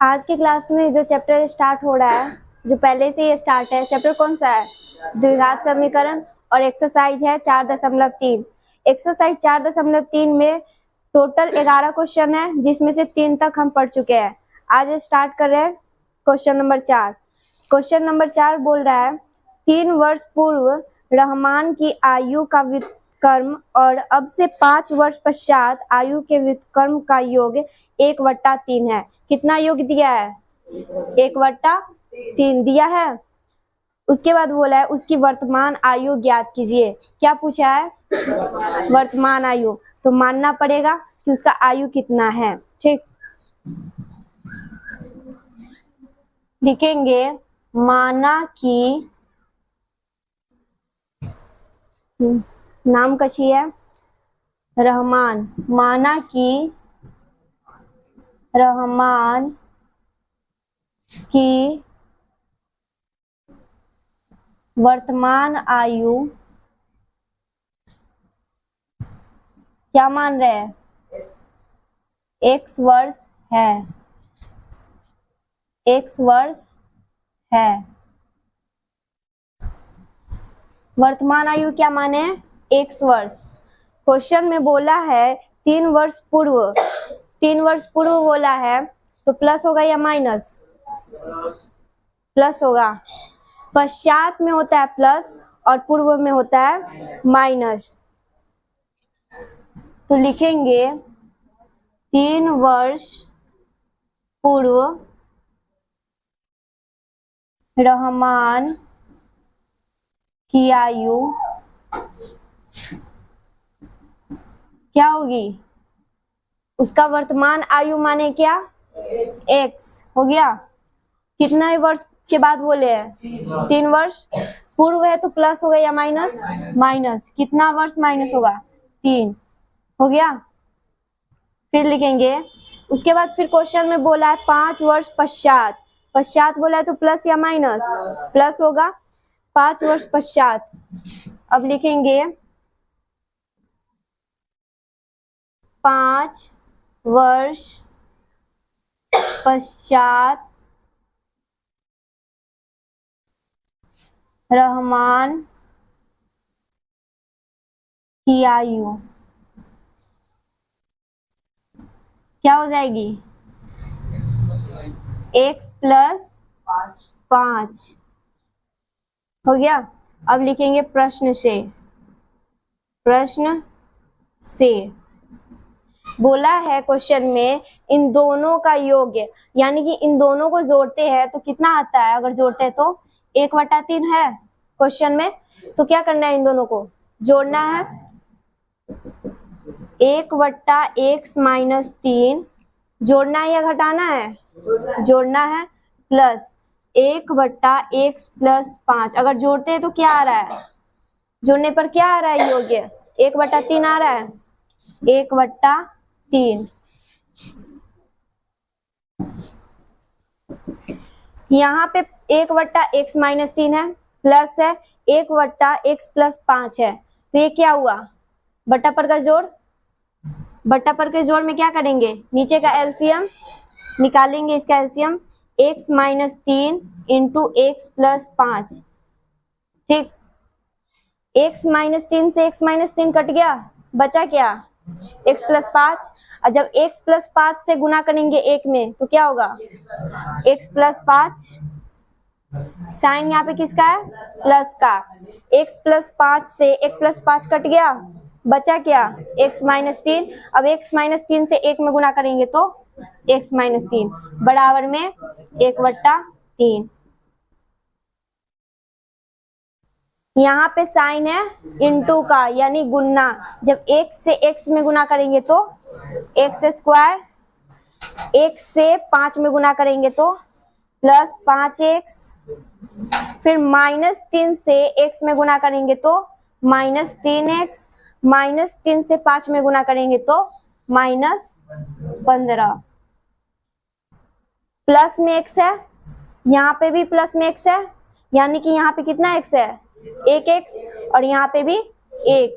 आज की क्लास में जो चैप्टर स्टार्ट हो रहा है, जो पहले से ये स्टार्ट है, चैप्टर कौन सा है? द्विघात समीकरण। और एक्सरसाइज है 4.3। एक्सरसाइज 4.3 में टोटल 11 क्वेश्चन है, जिसमें से 3 तक हम पढ़ चुके हैं। आज स्टार्ट कर रहे हैं क्वेश्चन नंबर 4। क्वेश्चन नंबर 4 बोल रहा है 3 वर्ष पूर्व रहमान की आयु का व्युत्क्रम और अब से 5 वर्ष पश्चात आयु के व्युत्क्रम का योग 1/3 है। कितना योग दिया है? 1/3 दिया है। उसके बाद बोला है उसकी वर्तमान आयु ज्ञात कीजिए। क्या पूछा है? वर्तमान आयु। तो मानना पड़ेगा कि उसका आयु कितना है। ठीक, लिखेंगे माना कि नाम कशी है रहमान, माना कि रहमान की वर्तमान आयु क्या मान रहे हैं? x वर्ष है। x वर्ष है। वर्तमान आयु क्या माने? x वर्ष। क्वेश्चन में बोला है 3 वर्ष पूर्व। 3 वर्ष पूर्व बोला है तो प्लस होगा या माइनस? प्लस होगा। पश्चात में होता है प्लस और पूर्व में होता है माइनस। तो लिखेंगे 3 वर्ष पूर्व रहमान की आयु क्या होगी? उसका वर्तमान आयु माने क्या? x हो गया। कितना वर्ष के बाद बोले हैं? 3 वर्ष। पूर्व है तो प्लस होगा या माइनस? माइनस। कितना वर्ष माइनस होगा? 3 हो गया। फिर लिखेंगे उसके बाद फिर क्वेश्चन में बोला है 5 वर्ष पश्चात। पश्चात बोला है तो प्लस या माइनस? प्लस होगा। 5 वर्ष पश्चात। अब लिखेंगे 5 वर्ष पश्चात रहमान की आयु क्या हो जाएगी? x + 5 हो गया। अब लिखेंगे प्रश्न से। प्रश्न से बोला है क्वेश्चन में इन दोनों का योग, यानी कि इन दोनों को जोड़ते हैं तो कितना आता है? अगर जोड़ते हैं तो 1/3 है क्वेश्चन में। तो क्या करना है? इन दोनों को जोड़ना है। 1/x - 3 जोड़ना है या घटाना है? जोड़ना है। Plus 1/x + 5। अगर जोड़ते हैं तो क्या आ रहा है? जोड़ने पर क्या आ रहा है? योग्य 1/3 आ रहा है। 1/3 यहाँ पे 1/x - 3 है, प्लस है 1/x + 5 है। तो ये क्या हुआ? बट्टा पर का जोड़। बट्टा पर के जोड़ में क्या करेंगे? नीचे का एलसीएम निकालेंगे। इसका एलसीएम x - 3 × x + 5। ठीक, x - 3 से x - 3 कट गया, बचा क्या? x + 5। और जब x + 5 से गुना करेंगे 1 में तो क्या होगा? x + 5। साइन यहाँ पे किसका है? प्लस का। x + 5 से 1 + 5 कट गया, बचा क्या? x - 3। अब x - 3 से 1 में गुना करेंगे तो x - 3 बराबर में 1/3। यहाँ पे साइन है इनटू का, यानी गुना। जब x से x में गुना करेंगे तो x², x से 5 में गुना करेंगे तो प्लस 5x, फिर -3 से x में गुना करेंगे तो -3x, -3 से 5 में गुना करेंगे तो -15। प्लस में x है, यहाँ पे भी प्लस में x है, यानी कि यहाँ पे कितना x है? 1x, और यहाँ पे भी 1।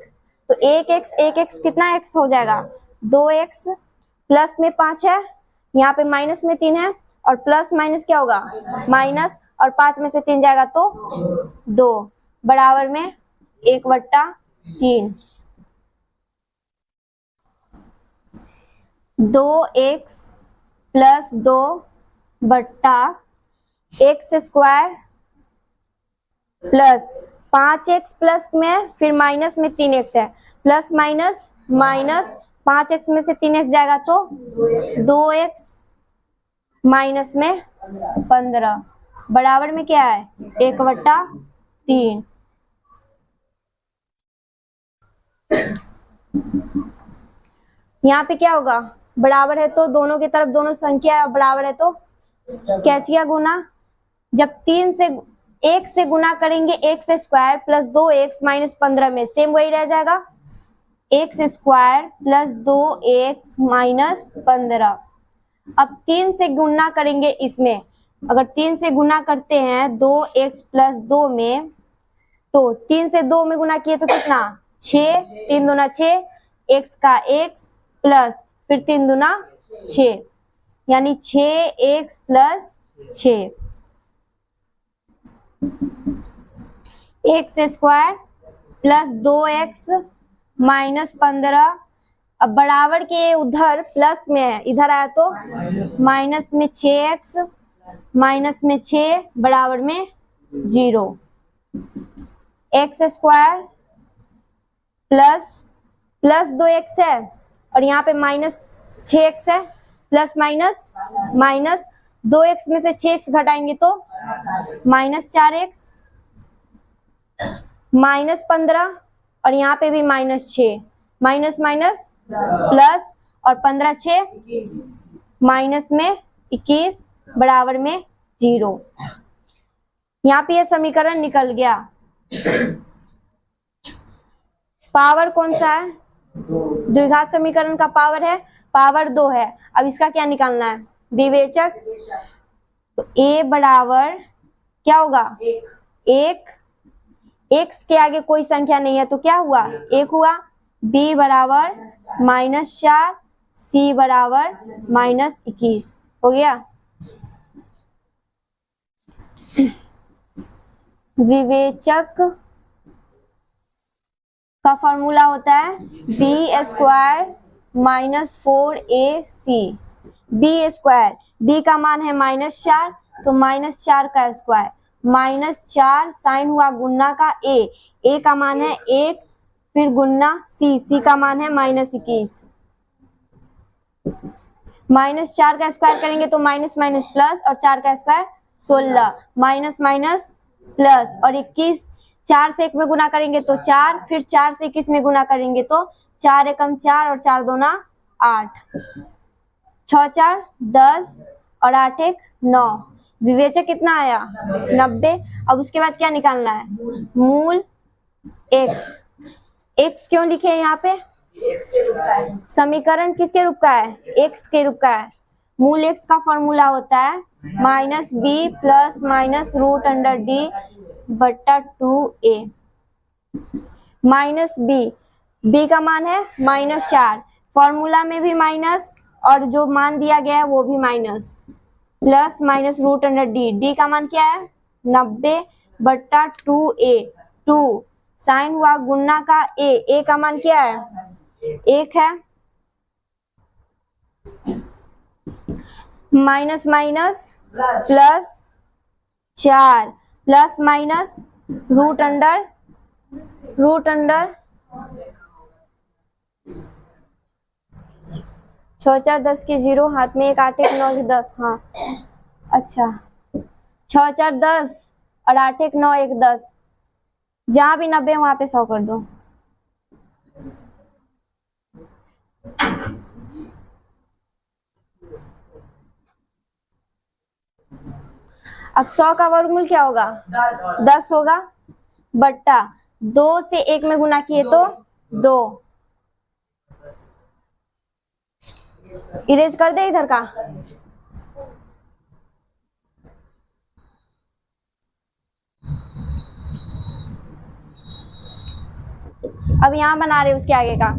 तो 1x कितना x हो जाएगा? 2x। प्लस में 5 है, यहाँ पे माइनस में 3 है, और प्लस माइनस क्या होगा, माइनस, और 5 में से 3 जाएगा तो 2, बराबर में 1/3। 2x + 2/x² plus 5x plus में फिर माइनस में 3x है, प्लस माइनस माइनस, 5x में से 3x जाएगा तो 2x माइनस में 15, बराबर में क्या है 1/3। यहाँ पे क्या होगा, बराबर है तो दोनों की तरफ दोनों संख्या बराबर है तो क्या किया गुना, जब 1 से गुना करेंगे x² + 2x - 15 में सेम वही रह जाएगा, x² + 2x - 15। अब 3 से गुना करेंगे इसमें, अगर 3 से गुना करते हैं 2x + 2 में, तो 3 से 2 में गुना किए तो कितना 6, 3 दूना 6, x का x प्लस फिर 3 दूना 6, यानी 6x + 6, x² + 2x - 15। अब बराबर के उधर प्लस में है, इधर आया तो माइनस में 6x माइनस में 6 बराबर में 0, x² प्लस 2x है और यहाँ पे माइनस 6x है, प्लस माइनस माइनस, 2x में से 6x घटाएंगे तो -4x -15, और यहाँ पे भी -6, माइनस माइनस प्लस, और 15 6 माइनस में 21 बराबर में 0। यहाँ पे ये समीकरण निकल गया। पावर कौन सा है, द्विघात समीकरण का पावर है, पावर 2 है। अब इसका क्या निकालना है, विवेचक, तो a बराबर क्या होगा 1, x के आगे कोई संख्या नहीं है तो क्या हुआ 1 हुआ, b बराबर -4, c बराबर -21 हो गया। विवेचक का फॉर्मूला होता है b² - 4ac, b², b का मान है -4 तो -4 का स्क्वायर, -4 साइन हुआ गुन्ना का a का मान है 1, फिर गुन्ना c का मान है -21, -4 का स्क्वायर करेंगे तो माइनस माइनस प्लस, और 4 का स्क्वायर 16, माइनस माइनस प्लस, और 21, 4 से 1 में गुना करेंगे तो 4, फिर 4 से 21 में गुना करेंगे तो 4 एकम 4 और 4 दूना 8, 6 4 10 और 8 1 9, विवेचक कितना आया 90। अब उसके बाद क्या निकालना है, मूल x क्यों लिखे हैं यहाँ पे, समीकरण किसके रूप का है, x के रूप का है। मूल x का फॉर्मूला होता है -b + -√d/2a, -b का मान है -4, फॉर्मूला में भी माइनस और जो मान दिया गया है वो भी माइनस, प्लस -√d, d का मान क्या है 90/2a, 2 साइन हुआ गुन्ना का a का मान क्या है 1 है, minus minus plus 4 plus minus root under 6 4 10 के 0, हाथ में 1 8 1 9 के 10, हाँ अच्छा 6 4 10 और 8 1 9 1 10, जहां भी 90 वहां पे 100 कर दो। अब 100 का वर्गमूल क्या होगा 10 होगा, बट्टा 2 से 1 में गुना किए तो 2, इरेज कर दे इधर का, अब यहाँ बना रहे उसके आगे का,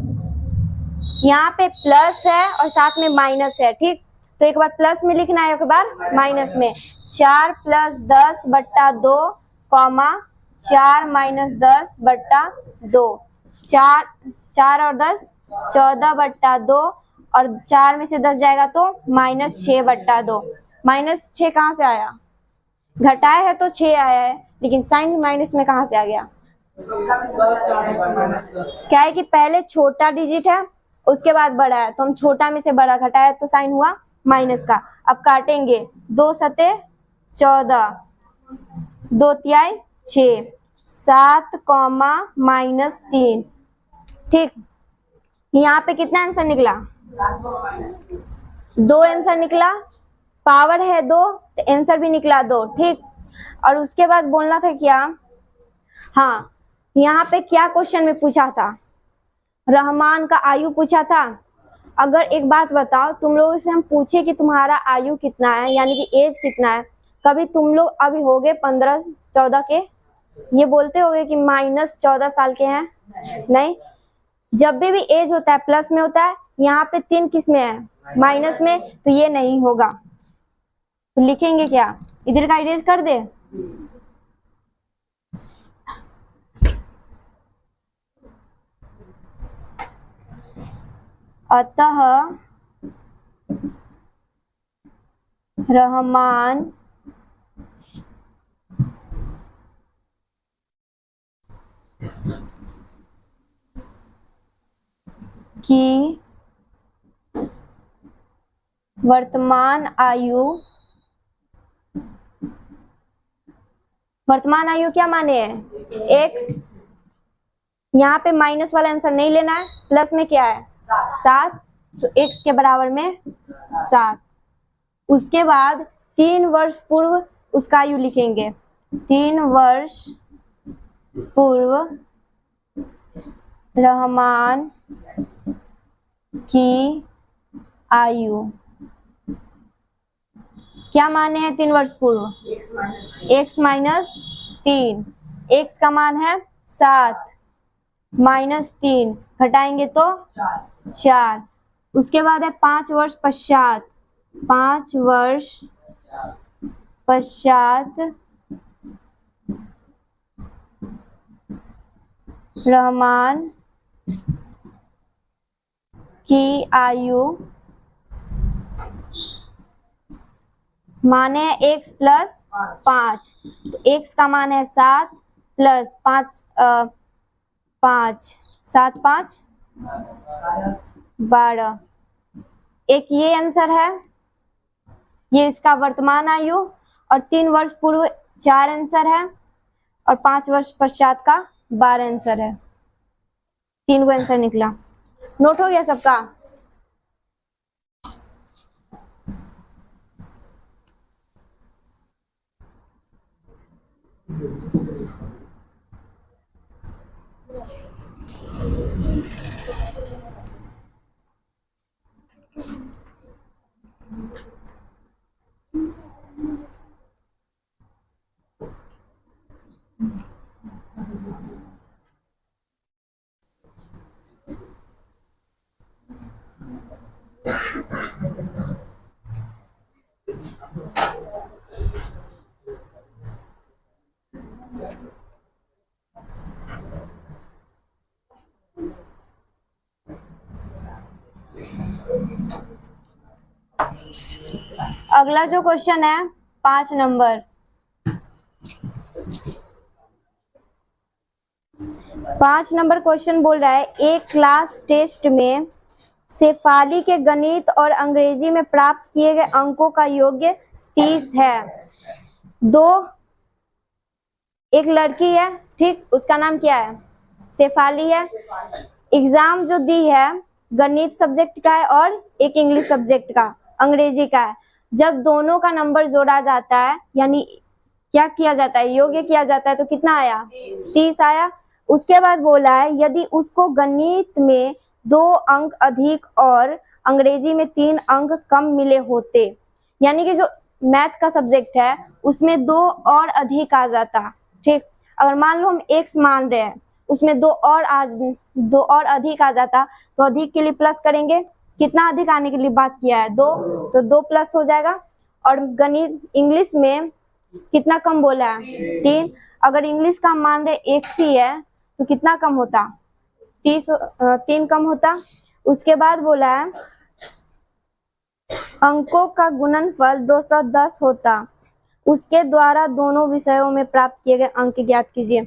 यहाँ पे प्लस है और साथ में माइनस है, ठीक, तो एक बार प्लस में लिखना है, एक बार माइनस में। 4 + 10/2 कॉमा 4 - 10/2, 4 और 10 14/2, और 4 में से 10 जाएगा तो -6/2। -6 कहाँ से आया? घटाया है तो 6 आया है, लेकिन साइन माइनस में कहाँ से आ गया? क्या है कि पहले छोटा डिजिट है उसके बाद बड़ा है, तो हम छोटा में से बड़ा घटाया तो साइन हुआ माइनस का। अब काटेंगे, 2 सते 14, 2 तिहाई 6, 7 कॉमा -3। ठीक, यहाँ पे कितना आंसर निकला? 2 आंसर निकला। पावर है 2 तो आंसर भी निकला 2। ठीक, और उसके बाद बोलना था क्या? हाँ, यहाँ पे क्या क्वेश्चन में पूछा था? रहमान का आयु पूछा था। अगर एक बात बताओ, तुम लोगों से हम पूछे कि तुम्हारा आयु कितना है, यानी कि एज कितना है, कभी तुम लोग अभी हो गए 15-14 के, ये बोलते होगे कि -14 साल के हैं? नहीं। जब भी एज होता है प्लस में होता है, यहाँ पे 3 किस में है? माइनस में, तो ये नहीं होगा। तो लिखेंगे क्या? इधर का इरेज कर दे। अतः रहमान की वर्तमान आयु क्या माने हैं? x। यहाँ पे माइनस वाला आंसर नहीं लेना है, प्लस में क्या है? 7, तो x के बराबर में 7। उसके बाद 3 वर्ष पूर्व उसका आयु लिखेंगे। 3 वर्ष पूर्व रहमान की आयु क्या माने हैं? 3 वर्ष पूर्व x - 3, x का मान है 7 -3, घटाएंगे तो 4। उसके बाद है 5 वर्ष पश्चात। 5 वर्ष पश्चात रहमान की आयु माने x + 5, तो x का मान है 7 + 5 5 7 5 12। एक ये आंसर है, ये इसका वर्तमान आयु, और 3 वर्ष पूर्व 4 आंसर है, और 5 वर्ष पश्चात का 12 आंसर है। 3 को आंसर निकला। नोट हो गया सबका? अगला जो क्वेश्चन है 5 नंबर, 5 नंबर क्वेश्चन बोल रहा है, एक क्लास टेस्ट में शेफाली के गणित और अंग्रेजी में प्राप्त किए गए अंकों का योग 30 है। एक लड़की है, ठीक, उसका नाम क्या है? शेफाली है। एग्जाम जो दी है गणित सब्जेक्ट का है और एक इंग्लिश सब्जेक्ट का, अंग्रेजी का है। जब दोनों का नंबर जोड़ा जाता है, यानी क्या किया जाता है? योग किया जाता है, तो कितना आया? 30 आया। उसके बाद बोला है यदि उसको गणित में 2 अंक अधिक और अंग्रेजी में 3 अंक कम मिले होते, यानी कि जो मैथ का सब्जेक्ट है उसमें 2 और अधिक आ जाता। ठीक, अगर मान लो हम x मान रहे हैं, उसमें 2 और अधिक आ जाता, तो अधिक के लिए प्लस करेंगे, कितना अधिक आने के लिए बात किया है? 2, तो 2 प्लस हो जाएगा। और गणित इंग्लिश में कितना कम बोला है? 3। अगर इंग्लिश का मान रहे x ही है तो कितना कम होता? 3 कम होता। उसके बाद बोला है अंकों का गुणनफल 210 होता, उसके द्वारा दोनों विषयों में प्राप्त किए गए अंक ज्ञात कीजिए।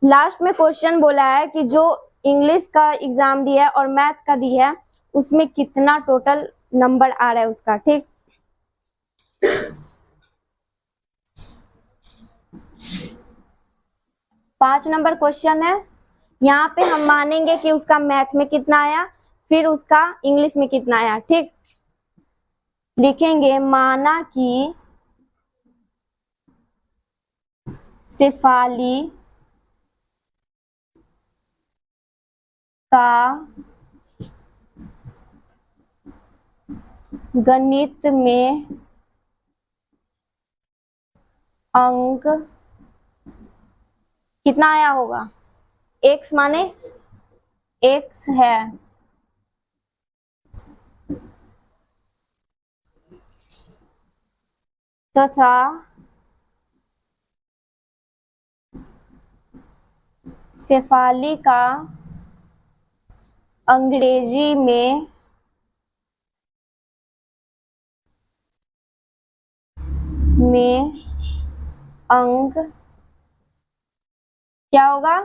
लास्ट में क्वेश्चन बोला है कि जो इंग्लिश का एग्जाम दिया है और मैथ का दिया है उसमें कितना टोटल नंबर आ रहा है उसका। ठीक, पांच नंबर क्वेश्चन है। यहाँ पे हम मानेंगे कि उसका मैथ में कितना आया, फिर उसका इंग्लिश में कितना आया। ठीक, लिखेंगे माना कि शेफाली का गणित में अंक कितना आया होगा? x माने x है, तथा शेफाली का अंग्रेजी में अंक क्या होगा?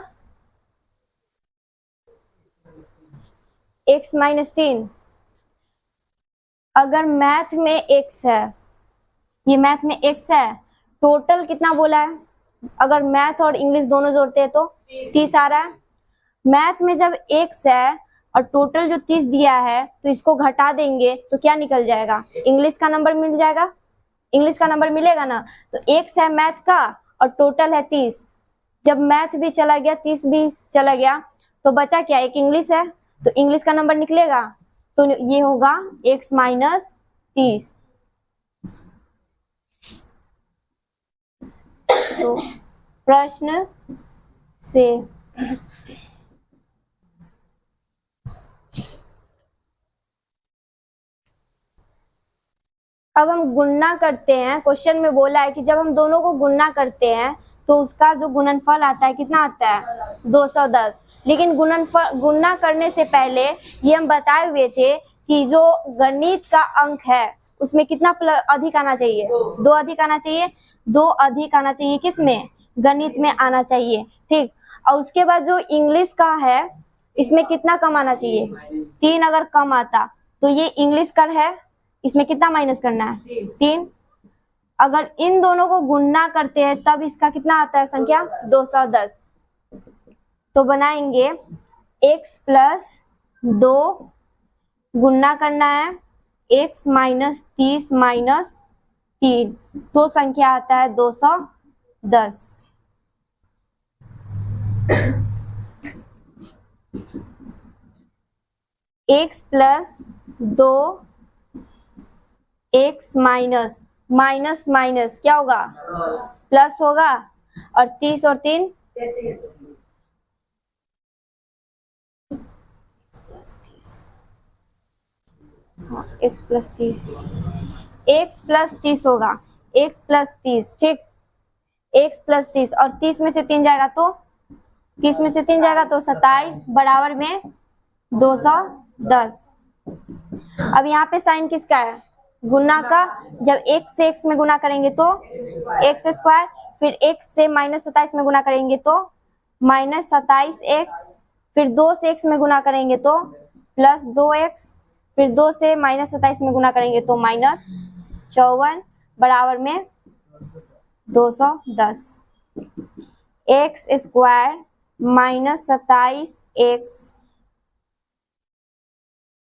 x minus 3। अगर मैथ में x है, ये मैथ में x है, टोटल कितना बोला है? अगर मैथ और इंग्लिश दोनों जोड़ते हैं तो 30 आ रहा है। मैथ में जब x है और टोटल जो 30 दिया है तो इसको घटा देंगे तो क्या निकल जाएगा? इंग्लिश का नंबर मिल जाएगा, इंग्लिश का नंबर मिलेगा ना। तो x है मैथ का और टोटल है 30। जब मैथ भी चला गया 30 भी चला गया तो बचा क्या? एक इंग्लिश है, तो इंग्लिश का नंबर निकलेगा, तो ये होगा x माइनस 30। तो प्रश्न से अब हम गुणना करते हैं। क्वेश्चन में बोला है कि जब हम दोनों को गुणना करते हैं तो उसका जो गुणनफल आता है कितना आता है? 210। लेकिन गुणना करने से पहले ये हम बताए हुए थे कि जो गणित का अंक है उसमें कितना अधिक आना चाहिए? 2 अधिक आना चाहिए। 2 अधिक आना चाहिए किसमें? गणित में आना चाहिए। ठीक, और उसके बाद जो इंग्लिश का है इसमें कितना कम आना चाहिए? 3 अगर कम आता तो ये इंग्लिश का है, इसमें कितना माइनस करना है? 3। अगर इन दोनों को गुणना करते हैं तब इसका कितना आता है संख्या? 210। तो बनाएंगे x प्लस 2 गुणना करना है x माइनस 30 माइनस 3, तो संख्या आता है 210। x plus 2 x minus minus minus क्या होगा? प्लस होगा, और 30 और 3 x प्लस 30, x प्लस 30 होगा, x प्लस 30। ठीक, x प्लस 30 और 30 में से 3 जाएगा तो 30 में से 3 जाएगा तो 27 बराबर में 210। अब यहाँ पे साइन किसका है? गुना का। जब x से x में गुना करेंगे तो x स्क्वायर, फिर x से माइनस 27 में गुना करेंगे तो माइनस 27x, फिर 2 से x में गुना करेंगे तो प्लस 2x, फिर 2 से माइनस 27 में गुना करेंगे तो माइनस 54 बराबर में 210। x square minus 27x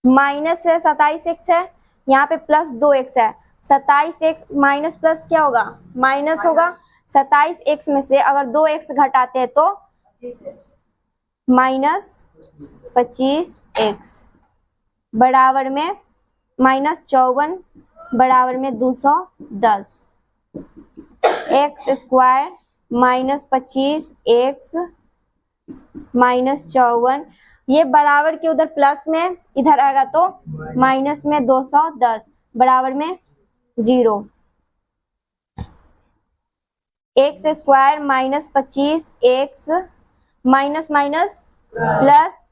minus से 27x है, यहाँ पे प्लस 2x है। 27x माइनस प्लस क्या होगा? माइनस होगा। 27x में से अगर 2x घटाते हैं तो माइनस 25x बराबर में माइनस 54 बराबर में 210। x square minus 25x minus 54 ये बराबर के उधर प्लस में, इधर आएगा तो माइनस में 210 बराबर में 0। X square minus 25 x minus minus plus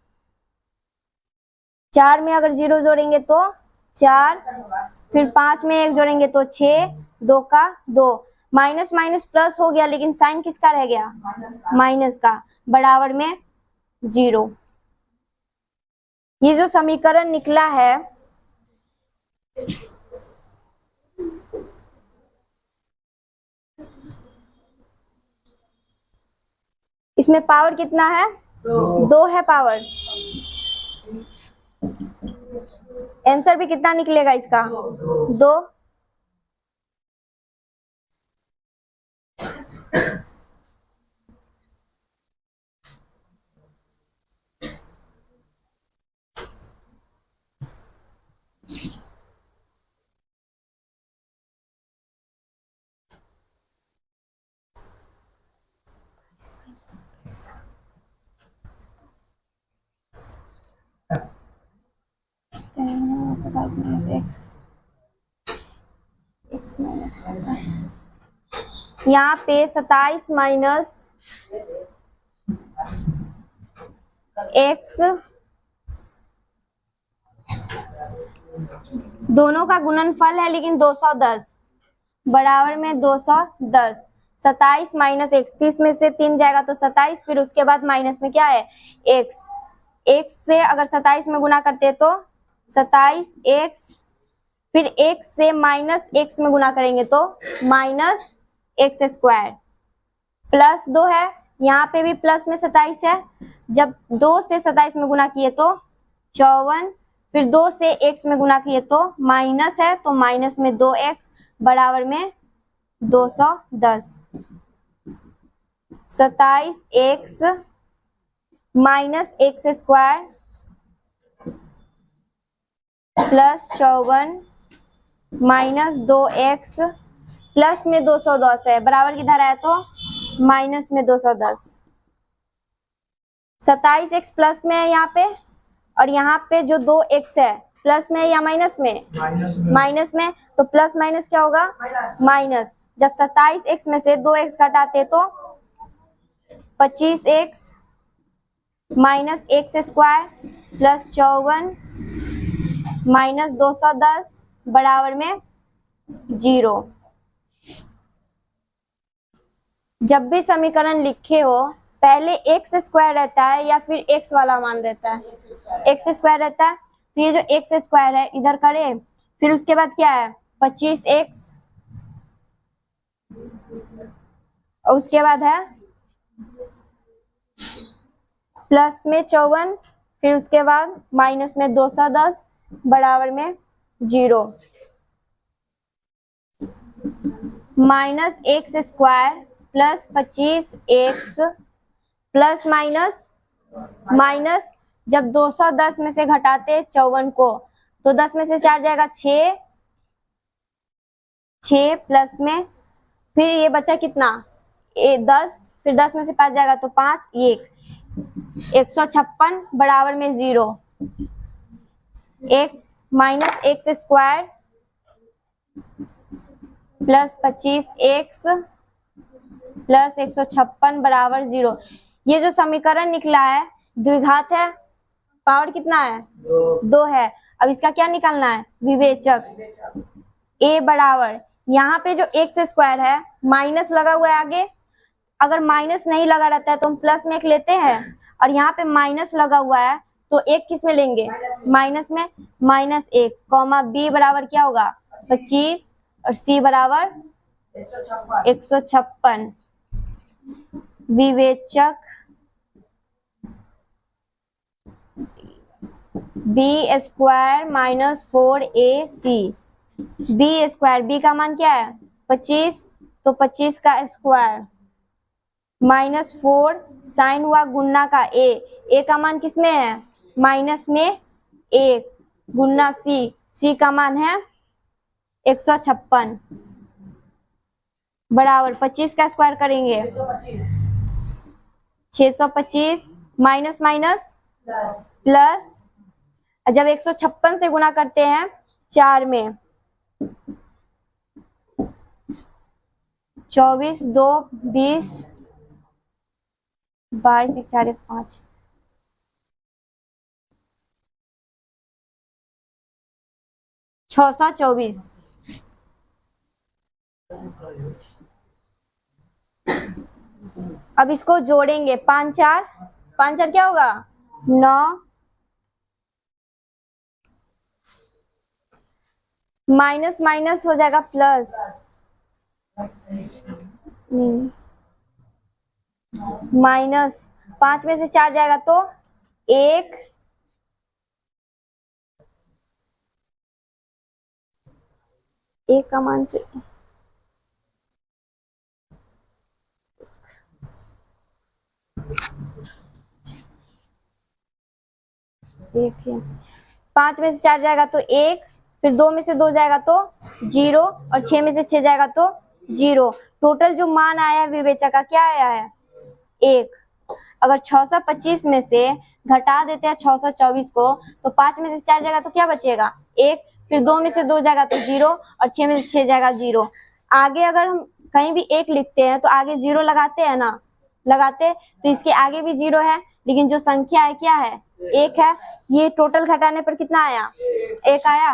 4 में अगर 0 जोड़ेंगे तो 4, फिर 5 में 1 जोड़ेंगे तो 6, 2 का 2, माइनस माइनस प्लस हो गया लेकिन साइन किसका रह गया, माइनस का, बराबर में 0। ये जो समीकरण निकला है इसमें पावर कितना है, 2 है पावर। आंसर भी कितना निकलेगा इसका, 2। यहाँ पे 27 माइनस एक्स दोनों का गुणनफल है लेकिन 210 बराबर में 210। 27 माइनस एक्स, 30 में से 3 जाएगा तो 27, फिर उसके बाद माइनस में क्या है, एक्स। एक्स से अगर 27 में गुना करते हैं तो 27 एक्स, फिर एक्स से माइनस एक्स में गुना करेंगे तो माइनस एक्स स्क्वायर, प्लस 2 है, यहाँ पे भी प्लस में 27 है, जब 2 से 27 में गुना किए तो 54, फिर 2 से x में गुना किए तो माइनस है तो माइनस में 2x बराबर में 210। 27x minus x square plus 54 minus 2x plus में 210 है, बराबर किधर है तो माइनस में 210। 27x प्लस में है यहाँ पे, और यहाँ पे जो 2x है प्लस में या माइनस में, माइनस में, तो प्लस माइनस क्या होगा, माइनस। जब 27x में से 2x घटाते तो 25x minus x square plus 54 minus 210 बराबर में 0। जब भी समीकरण लिखे हो पहले एक्स स्क्वायर रहता है या फिर एक्स वाला मान रहता है, एक्स स्क्वायर रहता है, तो ये जो एक्स स्क्वायर है इधर करें, फिर उसके बाद क्या है 25x, और उसके बाद है प्लस में 54, फिर उसके बाद माइनस में 210 बराबर में 0। Minus x square plus 25x plus minus minus, जब 210 में से घटाते 54 को तो 10 में से 4 जाएगा 6, 6 प्लस में फिर ये बचा कितना 10, फिर 10 में से 5 जाएगा तो 5, 156 बराबर में 0। x minus x square plus 25x plus 156 बराबर 0। ये जो समीकरण निकला है द्विघात है, पावर कितना है 2 है। अब इसका क्या निकालना है, विवेचक। a बराबर, यहाँ पे जो एक्स स्क्वायर है माइनस लगा हुआ है आगे, अगर माइनस नहीं लगा रहता है तो हम प्लस में एक लेते हैं, और यहाँ पे माइनस लगा हुआ है तो एक किस में लेंगे, माइनस में, माइनस 1 कॉमा b बराबर क्या होगा 25 और c बराबर 156। विवेचक b square minus 4ac, b square, b का मान क्या है 25, तो 25 का स्क्वायर माइनस 4 साइन हुआ गुन्ना का a का मान किसमें है माइनस में 1 गुन्ना c का मान है 156 बराबर 25 का स्क्वायर करेंगे 625 माइनस माइनस प्लस जब 156 से गुना करते हैं 4 में, 24 2 20 22 1 4 1 5 624। अब इसको जोड़ेंगे, 5 4 क्या होगा 9, माइनस माइनस हो जाएगा प्लस, माइनस 5 में से 4 जाएगा तो 1, एक का मान तो एक है, 5 में से 4 जाएगा तो 1, फिर 2 में से 2 जाएगा तो 0 और 6 में से 6 जाएगा तो 0। टोटल जो मान आया है विवेचक का क्या आया है 1। अगर 625 में से घटा देते हैं 624 को तो 5 में से 4 जाएगा तो क्या बचेगा 1, फिर 2 में से 2 जाएगा तो 0 और 6 में से 6 जाएगा 0। आगे अगर हम कहीं भी 1 लिखते हैं तो आगे 0 लगाते हैं ना, लगाते तो इसके आगे भी 0 है, लेकिन जो संख्या है क्या है 1 है। ये टोटल घटाने पर कितना आया 1 आया।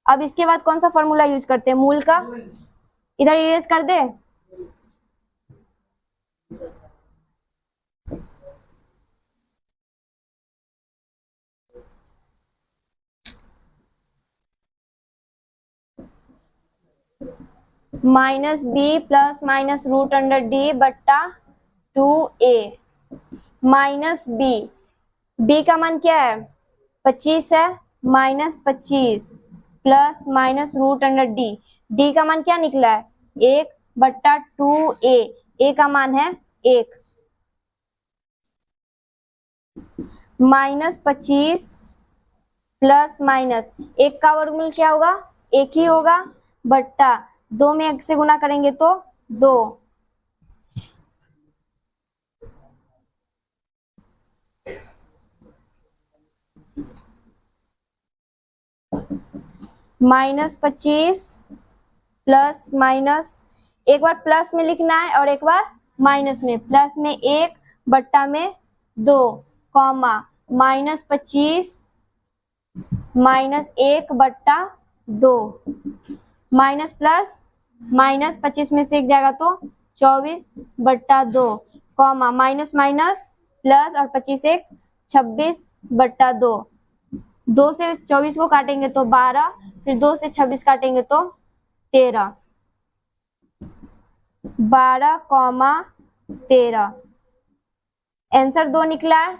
अब इसके बाद कौन सा फॉर्मूला यूज करते हैं मूल का, इधर इरेज कर दे, minus B plus minus root under D बट्टा 2a माइनस बी, बी का मान क्या है 25 है, minus 25 plus minus root under D, D का मान क्या निकला है 1 बट्टा 2a, ए का मान है 1, माइनस 25 प्लस माइनस 1 का वर्गमूल क्या होगा 1 ही होगा, बट्टा 2 में 1 से गुना करेंगे तो 2, माइनस 25 प्लस माइनस, एक बार प्लस में लिखना है और एक बार माइनस में, प्लस में 1 बट्टा में 2 कॉमा माइनस 25 माइनस 1 बट्टा 2, माइनस प्लस माइनस 25 में से 1 जाएगा तो 24 बट्टा 2 कॉमा माइनस माइनस प्लस और 25 1 26 बट्टा 2, 2 से 24 को काटेंगे तो 12, फिर 2 से 26 काटेंगे तो 13, 12 कॉमा 13, आंसर 2 निकला है।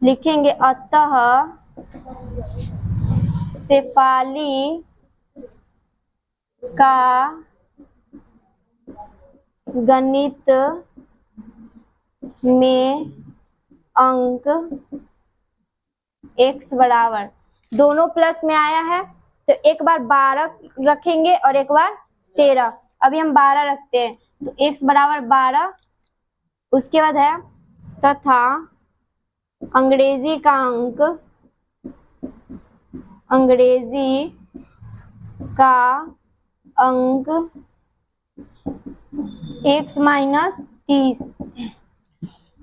लिखेंगे अतः शेफाली का गणित में अंक x बराबर, दोनों प्लस में आया है तो एक बार 12 रखेंगे और एक बार 13, अभी हम 12 रखते हैं तो x बराबर 12, उसके बाद है तथा अंग्रेजी का अंक, अंग्रेजी का अंक x माइनस 30,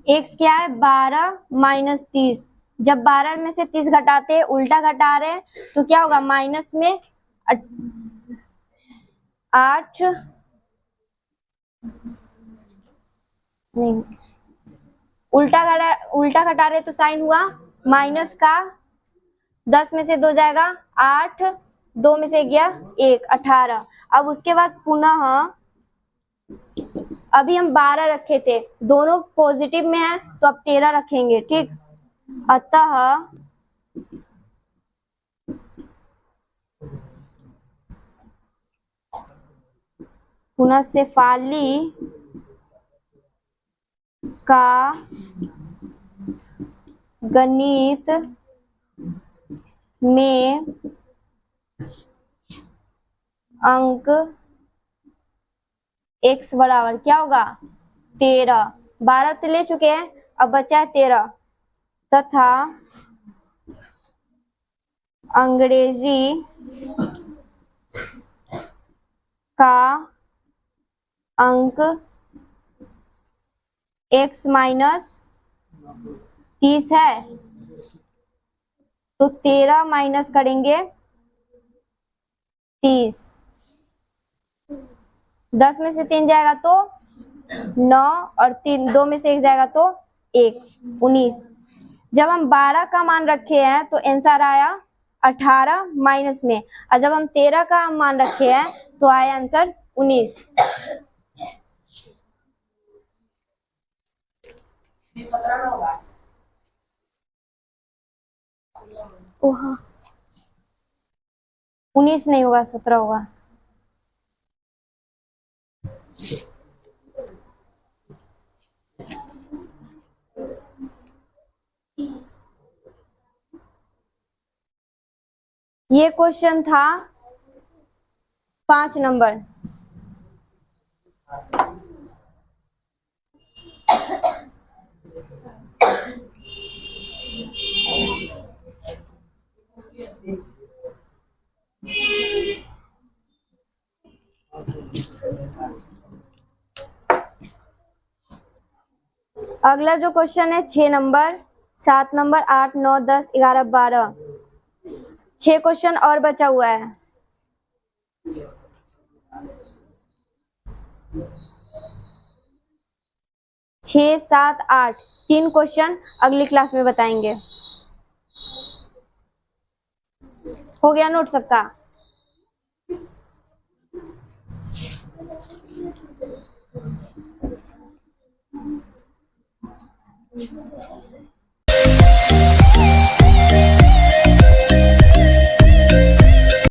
x क्या है 12 माइनस 30, जब 12 में से 30 घटाते हैं उल्टा घटा रहे हैं तो क्या होगा माइनस में 8 नहीं, उल्टा घटा रहे तो साइन हुआ माइनस का, 10 में से 2 जाएगा 8, 2 में से गया 1 18। अब उसके बाद पुनः अभी हम 12 रखे थे, दोनों पॉजिटिव में है तो अब 13 रखेंगे, ठीक। अतः पुनः शेफाली का गणित में अंक x बराबर क्या होगा 13। 12 तो ले चुके हैं, अब बचा है 13 तथा अंग्रेजी का अंक x माइनस 30 है, तो 13 माइनस करेंगे 30, 10 में से 3 जाएगा तो 9 और 3 2 में से 1 जाएगा तो 1 19। जब हम 12 का मान रखे हैं तो आंसर आया 18 माइनस में, और जब हम 13 का मान रखे हैं तो आया आंसर 19। ओहा 19 नहीं होगा 17 होगा। ये क्वेश्चन था 5 नंबर। अगला जो क्वेश्चन है 6 नंबर, 7 नंबर, 8, 9, 10, 11, 12, 6 क्वेश्चन और बचा हुआ है। छः सात आठ 3 क्वेश्चन अगली क्लास में बताएंगे। हो गया नोट सबका?